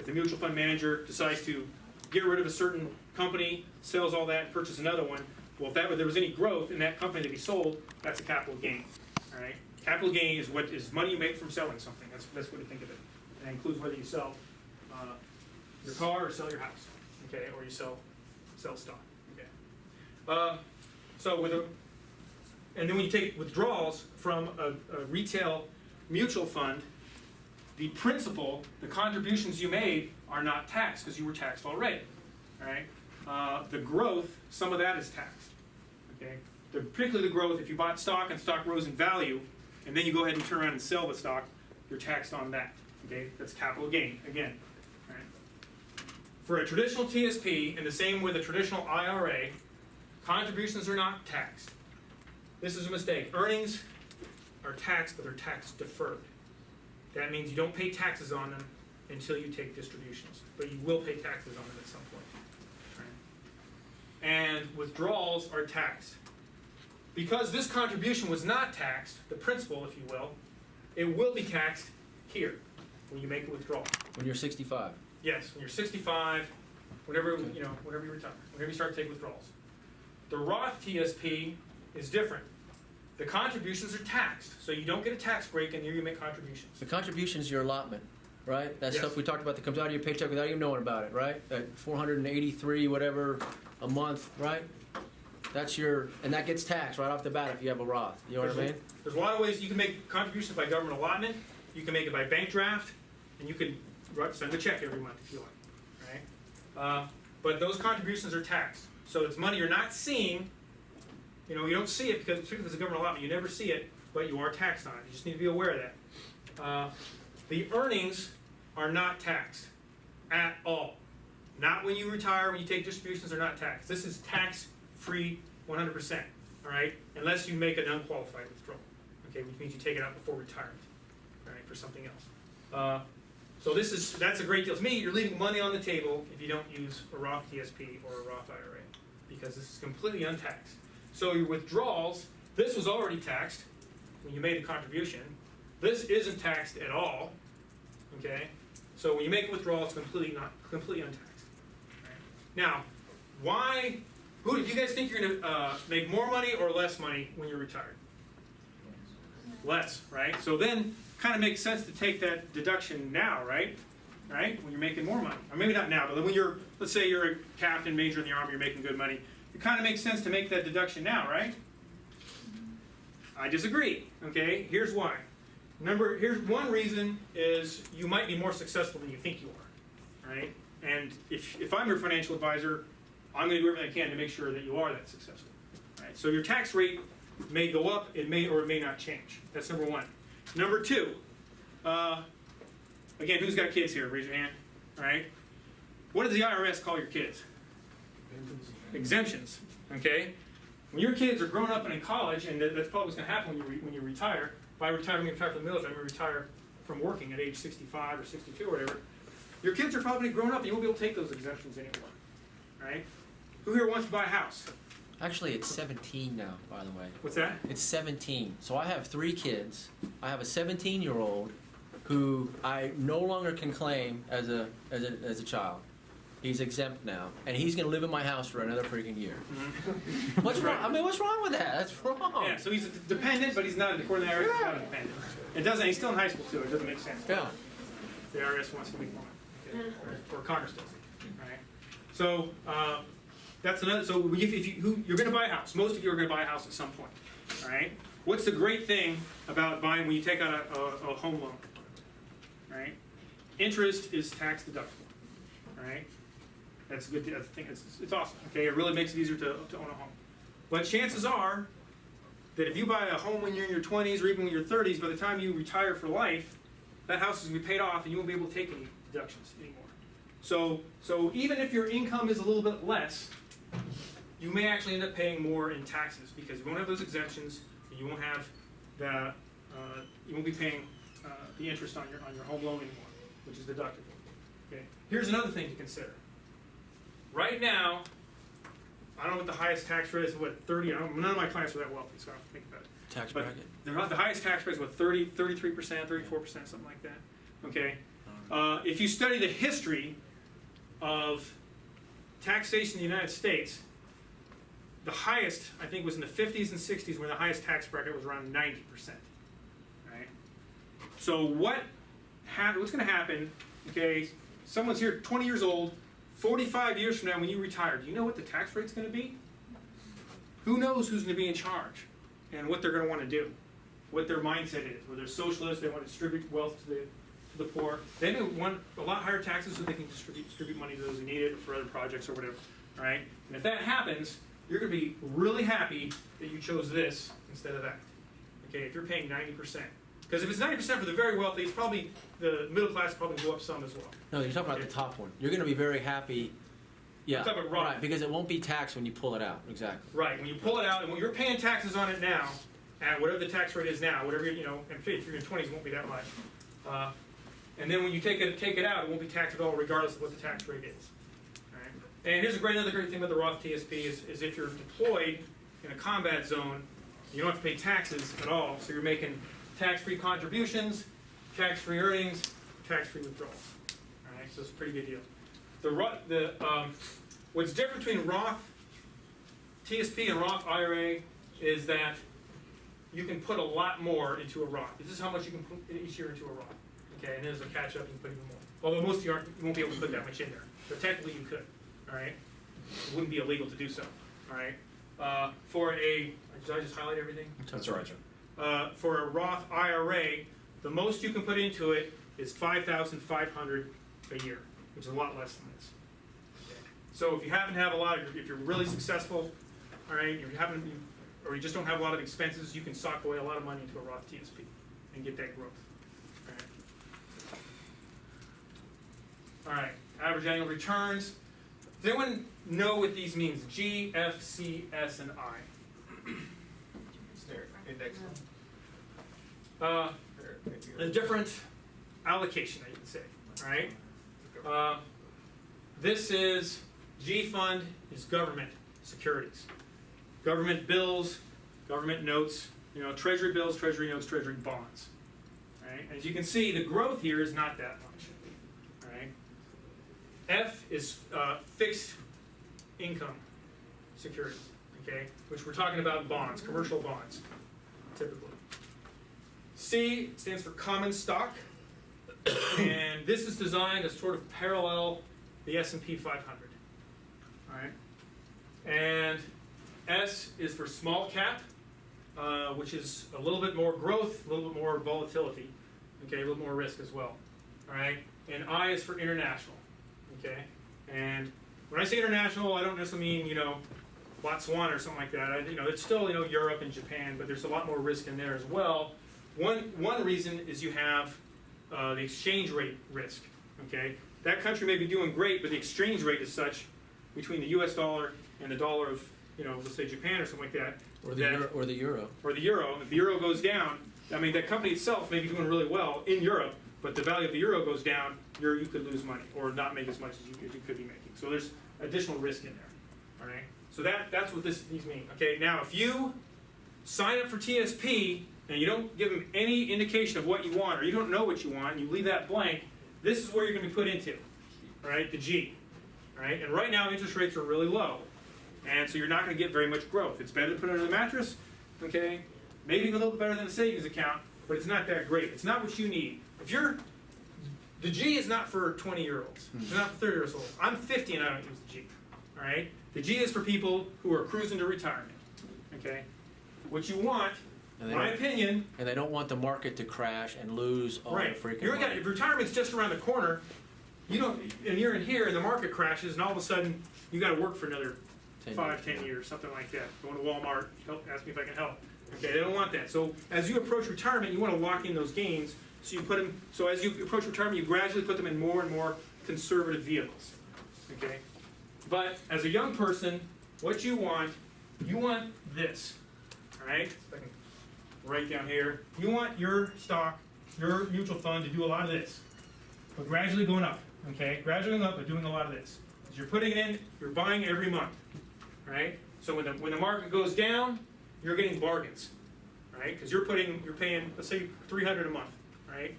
the mutual fund manager decides to get rid of a certain company, sells all that, purchase another one, well, if there was any growth in that company to be sold, that's a capital gain. All right? Capital gain is money you make from selling something. That's the best way to think of it. And that includes whether you sell your car or sell your house, okay, or you sell stock. Okay. And then when you take withdrawals from a retail mutual fund, the principal, the contributions you made are not taxed because you were taxed already. All right. The growth, some of that is taxed. Okay. Particularly the growth, if you bought stock and stock rose in value, and then you go ahead and turn around and sell the stock, you're taxed on that. Okay. That's capital gain again. All right. For a traditional TSP, and the same with a traditional IRA, contributions are not taxed. This is a mistake. Earnings are taxed, but they're tax deferred. That means you don't pay taxes on them until you take distributions, but you will pay taxes on them at some point. Right? And withdrawals are taxed. Because this contribution was not taxed, the principal, if you will, it will be taxed here when you make a withdrawal. When you're 65. Yes, when you're 65, whenever you retire, whenever you start taking withdrawals. The Roth TSP is different. The contributions are taxed, so you don't get a tax break and here you make contributions. The contribution is your allotment, right? That Yes. stuff we talked about that comes out of your paycheck without even knowing about it, right? That 483 whatever a month, right? That's and that gets taxed right off the bat if you have a Roth. You know what I mean? There's a lot of ways you can make contributions by government allotment. You can make it by bank draft, and you can send a check every month if you like. Right? But those contributions are taxed, so it's money you're not seeing. You know, you don't see it because it's a government allotment. You never see it, but you are taxed on it. You just need to be aware of that. The earnings are not taxed at all. Not when you retire, when you take distributions, they're not taxed. This is tax-free 100%, all right? Unless you make an unqualified withdrawal, okay, which means you take it out before retirement, all right, for something else. So that's a great deal. To me, you're leaving money on the table if you don't use a Roth TSP or a Roth IRA, because this is completely untaxed. So your withdrawals, this was already taxed when you made a contribution. This isn't taxed at all, okay? So when you make a withdrawal, it's completely untaxed. Right? Now, do you guys think you're gonna make more money or less money when you're retired? Less, right? So then, kind of makes sense to take that deduction now, right? Right? When you're making more money, or maybe not now, but when let's say you're a captain, major in the Army, you're making good money. It kind of makes sense to make that deduction now, right? I disagree, okay? Here's why. Here's one reason is you might be more successful than you think you are, right? And if I'm your financial advisor, I'm going to do everything I can to make sure that you are that successful, right? So your tax rate may go up, it may or it may not change. That's number one. Number two, again, who's got kids here? Raise your hand, all right? What does the IRS call your kids? Exemptions, okay? When your kids are grown up and in college, and that's probably what's going to happen when you retire. By retiring, you retire from the military, you retire from working at age 65 or 62 or whatever. Your kids are probably grown up, and you won't be able to take those exemptions anymore, right? Who here wants to buy a house? Actually, it's 17 now, by the way. What's that? It's 17. So I have 3 kids. I have a 17-year-old who I no longer can claim as a child. He's exempt now, and he's going to live in my house for another freaking year. Mm-hmm. What's wrong? I mean, what's wrong with that? That's wrong. Yeah, so he's dependent, but he's not, according to the IRS, he's not independent. It doesn't. He's still in high school too. It doesn't make sense. Yeah. The IRS wants to make more, okay? Or Congress does, right? So that's another. So you're going to buy a house. Most of you are going to buy a house at some point, all right? What's the great thing about buying when you take out a home loan, right? Interest is tax deductible, all right? That's a good thing. It's awesome. Okay, it really makes it easier to own a home. But chances are that if you buy a home when you're in your 20s or even in your 30s, by the time you retire for life, that house is going to be paid off, and you won't be able to take any deductions anymore. So even if your income is a little bit less, you may actually end up paying more in taxes because you won't have those exemptions, and you won't have you won't be paying the interest on your home loan anymore, which is deductible. Okay. Here's another thing to consider. Right now, I don't know what the highest tax rate is, 30, none of my clients are that wealthy, so I don't have to think about it. Tax but bracket. The highest tax rate is 33%, 34%, something like that. Okay? If you study the history of taxation in the United States, the highest, I think, was in the 50s and 60s, where the highest tax bracket was around 90%. Right? So what's going to happen, okay, someone's here 20 years old, 45 years from now when you retire, do you know what the tax rate's going to be? Who knows who's going to be in charge and what they're going to want to do, what their mindset is, whether they're socialists, they want to distribute wealth to the poor. They may want a lot higher taxes so they can distribute money to those who need it for other projects or whatever. All right? And if that happens, you're going to be really happy that you chose this instead of that. Okay, if you're paying 90%. Because if it's 90% for the very wealthy, it's probably, the middle class probably go up some as well. No, you're talking about the top one. You're going to be very happy. Yeah, I'm talking about Roth. right, because it won't be taxed when you pull it out. Exactly. Right, when you pull it out, and when you're paying taxes on it now, at whatever the tax rate is now, whatever, you know, and if you're in 20s, it won't be that much. And then when you take it out, it won't be taxed at all, regardless of what the tax rate is. All right? And here's another great thing about the Roth TSP is if you're deployed in a combat zone, you don't have to pay taxes at all, so you're making tax-free contributions, tax-free earnings, tax-free withdrawals. All right, so it's a pretty good deal. What's different between Roth TSP and Roth IRA is that you can put a lot more into a Roth. This is how much you can put each year into a Roth. Okay, and there's a catch up, you can put even more. Although most of you won't be able to put that much in there. But technically you could. All right? It wouldn't be illegal to do so. All right? Did I just highlight everything? That's all right, Jim. For a Roth IRA, the most you can put into it is $5,500 a year, which is a lot less than this. Okay. So if you happen to have if you're really successful, all right, or you just don't have a lot of expenses, you can sock away a lot of money into a Roth TSP and get that growth. All right, average annual returns. Does anyone know what these means? G, F, C, S, and I. Index. A different allocation, I can say. All right. This is G fund is government securities, government bills, government notes. You know, treasury bills, treasury notes, treasury bonds. All right. As you can see, the growth here is not that much. All right. F is fixed income securities. Okay, which we're talking about bonds, commercial bonds, typically. C stands for common stock, and this is designed to sort of parallel the S&P 500. All right, and S is for small cap, which is a little bit more growth, a little bit more volatility, okay, a little more risk as well. All right, and I is for international, okay, and when I say international, I don't necessarily mean Botswana or something like that. It's still Europe and Japan, but there's a lot more risk in there as well. One reason is you have the exchange rate risk. Okay, that country may be doing great, but the exchange rate is such between the U.S. dollar and the dollar of let's say Japan or something like that. Or the euro. Or the euro. If the euro goes down, I mean that company itself may be doing really well in Europe, but the value of the euro goes down, you could lose money or not make as much as you could be making. So there's additional risk in there. All right. So that's what these mean. Okay. Now, if you sign up for TSP and you don't give them any indication of what you want, or you don't know what you want, and you leave that blank, this is where you're going to be put into. All right, the G. All right. And right now interest rates are really low, and so you're not going to get very much growth. It's better to put it under the mattress. Okay. Maybe a little bit better than a savings account, but it's not that great. It's not what you need. The G is not for 20-year-olds. It's not for 30-year-olds. I'm 50 and I don't use the G. All right? The G is for people who are cruising to retirement. Okay? What you want, in my opinion... And they don't want the market to crash and lose all the freaking money. If retirement's just around the corner, and you're in here and the market crashes and all of a sudden you got to work for another 10 years, something like that. Going to Walmart, ask me if I can help. Okay, they don't want that. So as you approach retirement, you want to lock in those gains. So you put them. So as you approach retirement, you gradually put them in more and more conservative vehicles. Okay, but as a young person, what you want this. All right, if I can write down here. You want your stock, your mutual fund to do a lot of this, but gradually going up. Okay, gradually going up, but doing a lot of this. As you're putting it in, you're buying every month. All right. So when the market goes down, you're getting bargains. All right, because you're paying, let's say $300 a month. Right?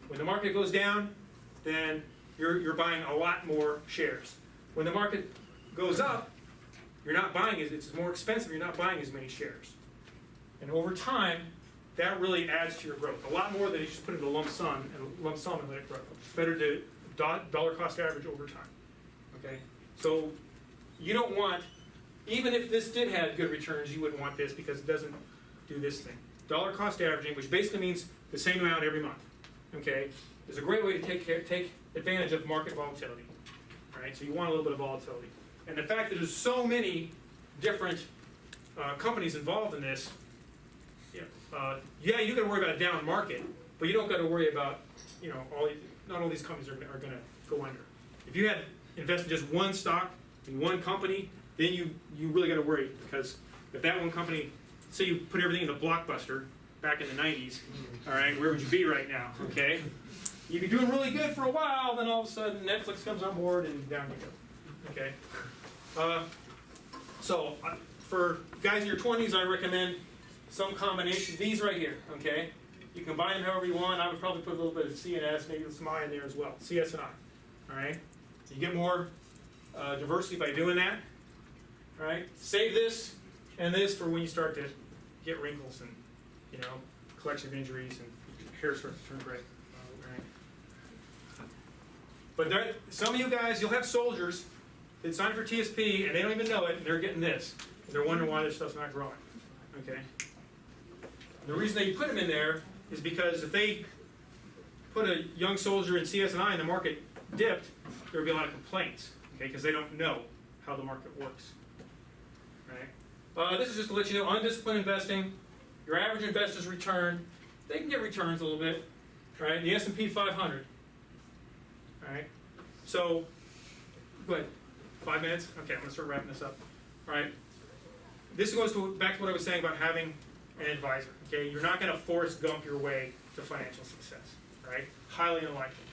When the market goes down, then you're buying a lot more shares. When the market goes up, you're not buying it's more expensive, you're not buying as many shares. And over time, that really adds to your growth. A lot more than you just put into a lump sum and let it grow. It's better to dollar cost average over time. Okay? So you don't want, even if this did have good returns, you wouldn't want this because it doesn't do this thing. Dollar cost averaging, which basically means the same amount every month, okay, is a great way to take advantage of market volatility. All right? So you want a little bit of volatility. And the fact that there's so many different companies involved in this, yeah, you got to worry about a down market, but you don't got to worry about, not all these companies are going to go under. If you had invested just one stock in one company, then you really got to worry, because if that one company, say you put everything in the Blockbuster back in the 90s, all right, where would you be right now? Okay, you'd be doing really good for a while, then all of a sudden Netflix comes on board and down you go. Okay, so for guys in your 20s, I recommend some combination. These right here. Okay, you can buy them however you want. I would probably put a little bit of CNS, maybe some I in there as well. CS and I. All right, you get more diversity by doing that. All right, save this and this for when you start to get wrinkles and collection of injuries and hair starts to turn gray. All right. But some of you guys, you'll have soldiers that sign for TSP and they don't even know it, and they're getting this. And they're wondering why this stuff's not growing. Okay. The reason that you put them in there is because if they put a young soldier in CS&I and the market dipped, there would be a lot of complaints, okay, because they don't know how the market works. Right? This is just to let you know, undisciplined investing, your average investor's return, they can get returns a little bit, right? The S&P 500, all right? So, go ahead, 5 minutes? Okay, I'm going to start wrapping this up. All right, this goes back to what I was saying about having an advisor, okay? You're not going to Forrest Gump your way to financial success, right? Highly unlikely,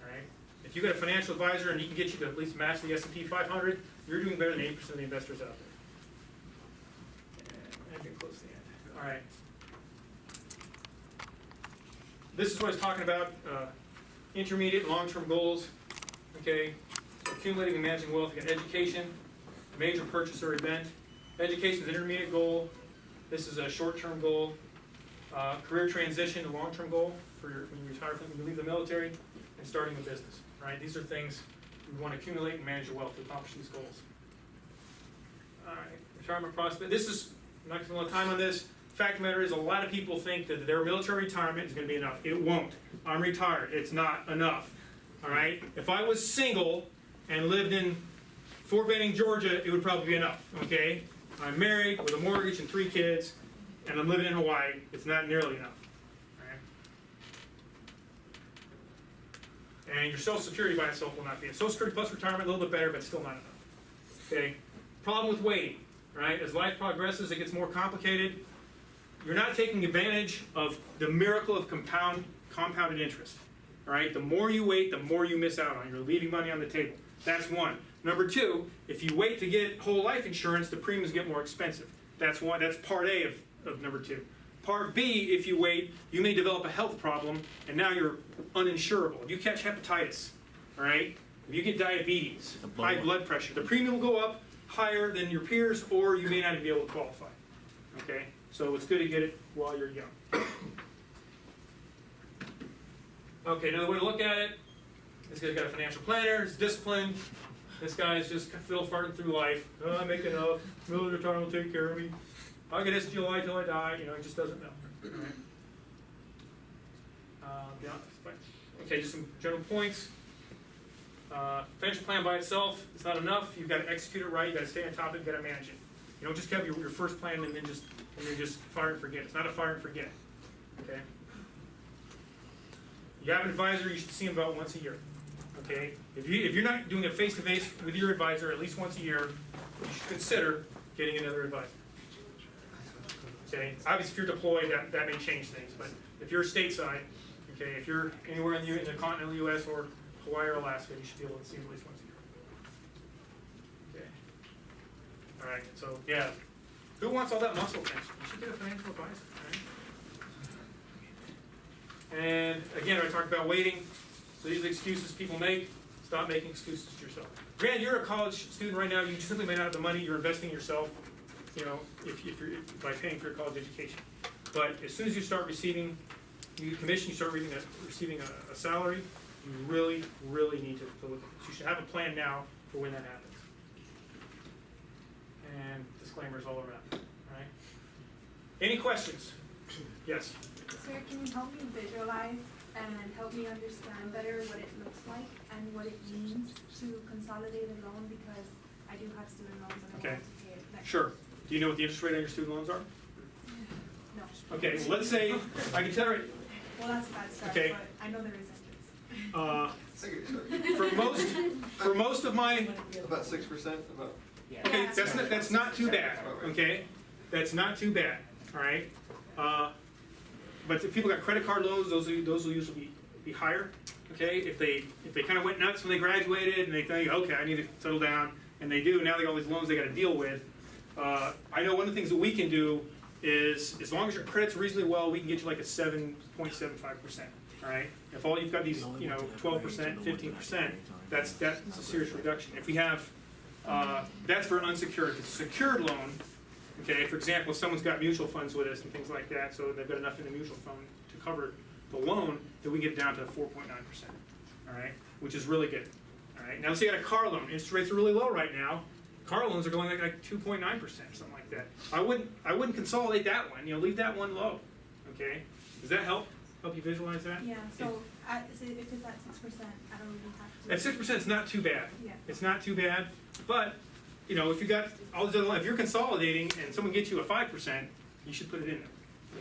all right? If you get a financial advisor and he can get you to at least match the S&P 500, you're doing better than 80% of the investors out there. And getting close to the end. All right. This is what I was talking about, intermediate and long-term goals, okay? So accumulating and managing wealth, you got education, major purchase or event. Education is an intermediate goal. This is a short-term goal. Career transition, a long-term goal for when you retire from, when you leave the military, and starting a business. Right? These are things we want to accumulate and manage your wealth to accomplish these goals. All right, retirement prospect. This is, I'm not going to spend a lot of time on this. Fact of the matter is, a lot of people think that their military retirement is going to be enough. It won't. I'm retired. It's not enough. All right? If I was single and lived in Fort Benning, Georgia, it would probably be enough. Okay? I'm married with a mortgage and 3 kids, and I'm living in Hawaii. It's not nearly enough. And your Social Security by itself will not be. Social Security plus retirement, a little bit better, but still not enough. Okay? Problem with waiting, right? As life progresses, it gets more complicated. You're not taking advantage of the miracle of compounded interest. All right? The more you wait, the more you miss out on. You're leaving money on the table. That's one. Number 2, if you wait to get whole life insurance, the premiums get more expensive. That's one. That's part A of number 2. Part B, if you wait, you may develop a health problem, and now you're uninsurable. If you catch hepatitis, all right, if you get diabetes, high blood pressure, the premium will go up higher than your peers, or you may not even be able to qualify. Okay, so it's good to get it while you're young. Okay, another way to look at it, this guy's got a financial planner, he's disciplined. This guy's just fiddle farting through life. Oh, I make enough, military retirement will take care of me. I'll get SGLI till I die, he just doesn't know. Right. Okay, just some general points. Financial plan by itself is not enough. You've got to execute it right. You've got to stay on top of it. You've got to manage it. You don't just have your first plan and then just fire and forget. It's not a fire and forget. Okay. You have an advisor. You should see him about once a year. Okay. If you're not doing a face-to-face with your advisor at least once a year, you should consider getting another advisor. Okay. Obviously, if you're deployed, that may change things. But if you're stateside, okay, if you're anywhere in the continental U.S. or Hawaii or Alaska, you should be able to see him at least once a year. Okay. All right. So yeah, who wants all that muscle tension? You should get a financial advisor. Right? And again, I talked about waiting. So these are the excuses people make. Stop making excuses to yourself. Granted, you're a college student right now. You simply may not have the money. You're investing in yourself, you know, if you're by paying for your college education. But as soon as you start receiving commission, you start receiving a salary, you really, really need to look at this. You should have a plan now for when that happens. And disclaimers all around, all right? Any questions? Yes? Sir, can you help me visualize and help me understand better what it looks like and what it means to consolidate a loan, because I do have student loans and I Okay. want to pay it next Sure. Do you know what the interest rate on your student loans are? No. Okay, well, let's say, I can tell you, Well, that's a bad start, Okay. but I know there is interest. for most of my, About 6%, about. okay, that's not too bad, okay? That's not too bad, all right? But if people got credit card loans, those will usually be higher, okay? If they kind of went nuts when they graduated and they think, okay, I need to settle down, and they do, now they got all these loans they got to deal with. I know one of the things that we can do is, as long as your credit's reasonably well, we can get you like a 7.75%, all right? If all you've got these, 12%, 15%, that's a serious reduction. If we have, that's for an unsecured. If it's a secured loan, okay, for example, if someone's got mutual funds with us and things like that, so they've got enough in the mutual fund to cover the loan, then we get it down to 4.9%, all right, which is really good, all right. Now let's say you got a car loan. Interest rates are really low right now. Car loans are going like 2.9%, something like that. I wouldn't consolidate that one. Leave that one low, okay. Does that help you visualize that? Yeah, so if it's at 6%, I don't really have to. At 6%, it's not too bad. Yeah. It's not too bad, but if you got all these other, if you're consolidating and someone gets you a 5%, you should put it in there.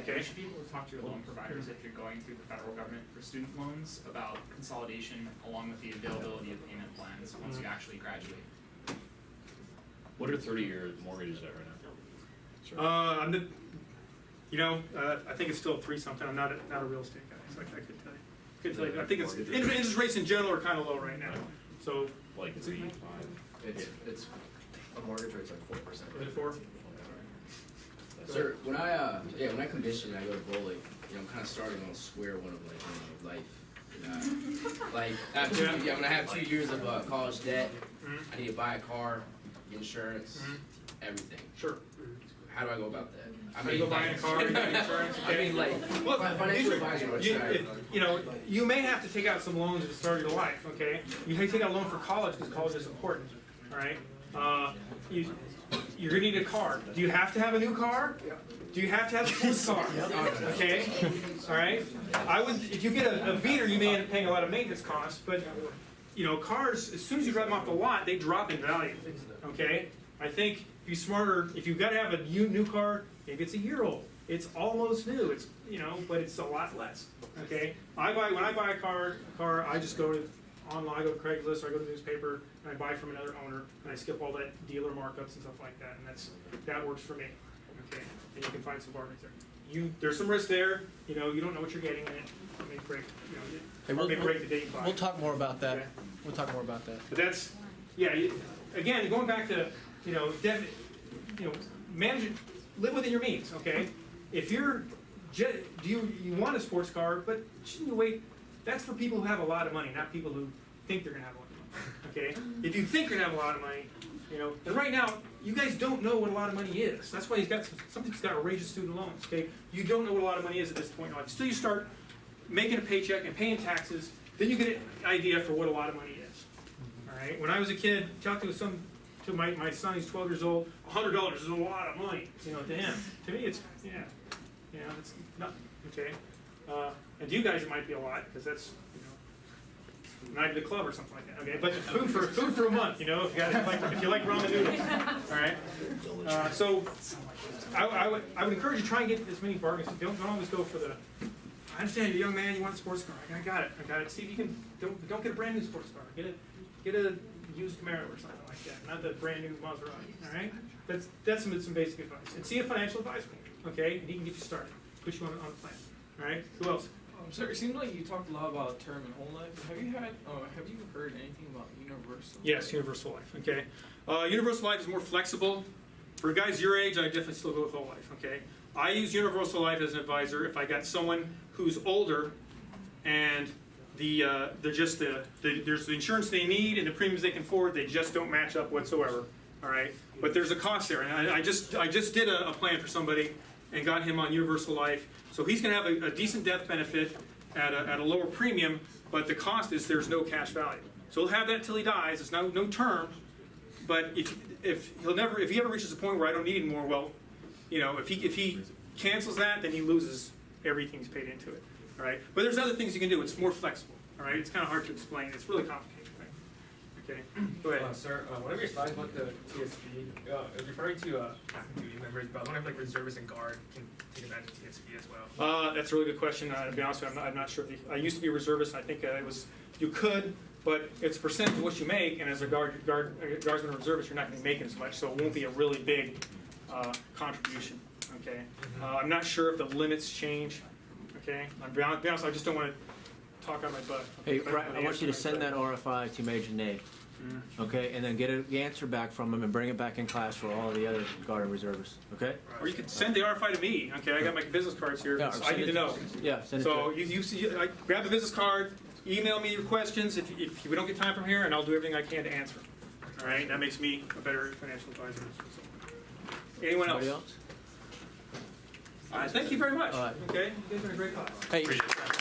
Okay. You should be able to talk to your loan providers if you're going through the federal government for student loans about consolidation along with the availability of payment plans once you actually graduate. What are 30-year mortgages at right now? I think it's still 3-something. I'm not a real estate guy, so I couldn't tell you. I think interest rates in general are kind of low right now. So Like it's 3, 5? It's a mortgage rate's like 4%. Is it 4? Sir, when I commission and I go to bowling, I'm kind of starting on square one of life. Like when I have 2 years of college debt, I need to buy a car, insurance, everything. Sure. How do I go about that? How do you go buying a car and get insurance? I mean, like, Look, financial advisor. you may have to take out some loans at the start of your life, okay? You may take out a loan for college because college is important, all right? You're gonna need a car. Do you have to have a new car? Do you have to have a sports car? Okay, all right? If you get a beater, you may end up paying a lot of maintenance costs, but cars, as soon as you drive them off the lot, they drop in value, okay? I think be smarter, if you've gotta have a new car, maybe it's a year old. It's almost new, but it's a lot less, okay? When I buy a car, I just go online, I go to Craigslist, or I go to the newspaper, and I buy from another owner, and I skip all that dealer markups and stuff like that, and that works for me, okay? And you can find some bargains there. There's some risk there, you don't know what you're getting in it. It may break, break the day you buy. We'll talk more about that. Okay. We'll talk more about that. But that's, again, going back to, manage it, live within your means, okay? If you want a sports car, but shouldn't you wait? That's for people who have a lot of money, not people who think they're gonna have a lot of money, okay? If you think you're gonna have a lot of money, and right now, you guys don't know what a lot of money is. That's why some people's got outrageous student loans, okay? You don't know what a lot of money is at this point in life. Until you start making a paycheck and paying taxes, then you get an idea for what a lot of money is, all right? When I was a kid, talked to my son, he's 12 years old, $100 is a lot of money, to him. To me, it's, it's not, okay? And to you guys, it might be a lot, because that's, night at the club or something like that, okay? But food for a month, if you like ramen noodles, all right? So, I would encourage you to try and get as many bargains. Don't always go for the, I understand you're a young man, you want a sports car. I got it. See if you can, don't get a brand new sports car. Get a used Camaro or something like that, not the brand new Maserati, all right? That's some basic advice. And see a financial advisor, okay? And he can get you started, put you on a plan, all right? Who else? Sir, it seems like you talked a lot about term and whole life. Have you heard anything about universal? Yes, universal life, okay? Universal life is more flexible. For guys your age, I definitely still go with whole life, okay? I use universal life as an advisor if I got someone who's older and there's the insurance they need and the premiums they can afford, they just don't match up whatsoever, all right? But there's a cost there, and I just did a plan for somebody and got him on universal life, so he's gonna have a decent death benefit at a lower premium, but the cost is there's no cash value. So he'll have that till he dies, it's no term, but if he ever reaches a point where I don't need anymore, well, if he cancels that, then he loses everything he's paid into it, all right? But there's other things you can do, it's more flexible, all right? It's kind of hard to explain, it's really complicated, right? Okay, go ahead. Sir, one of your slides about the TSP, it was referring to active duty members, but I was wondering if like reservists and guard can take advantage of TSP as well. That's a really good question. To be honest with you, I'm not sure. I used to be a reservist. I think you could, but it's a percentage of what you make, and as a guardsman or reservist, you're not going to be making as much, so it won't be a really big contribution. Okay, I'm not sure if the limits change. Okay, to be honest, I just don't want to talk out my butt. Hey, I want you to send that RFI to Major Nate, okay, and then get the answer back from him and bring it back in class for all the other guard and reservists, okay? Or you could send the RFI to me. Okay, I got my business cards here. Yeah, So I need to know. Yeah, send it So to you grab the business card, email me your questions if we don't get time from here, and I'll do everything I can to answer them. All right, that makes me a better financial advisor. Anyone else? Anybody else? All right, thank you very much. All right. Okay, you guys are a great class. Hey, Appreciate it.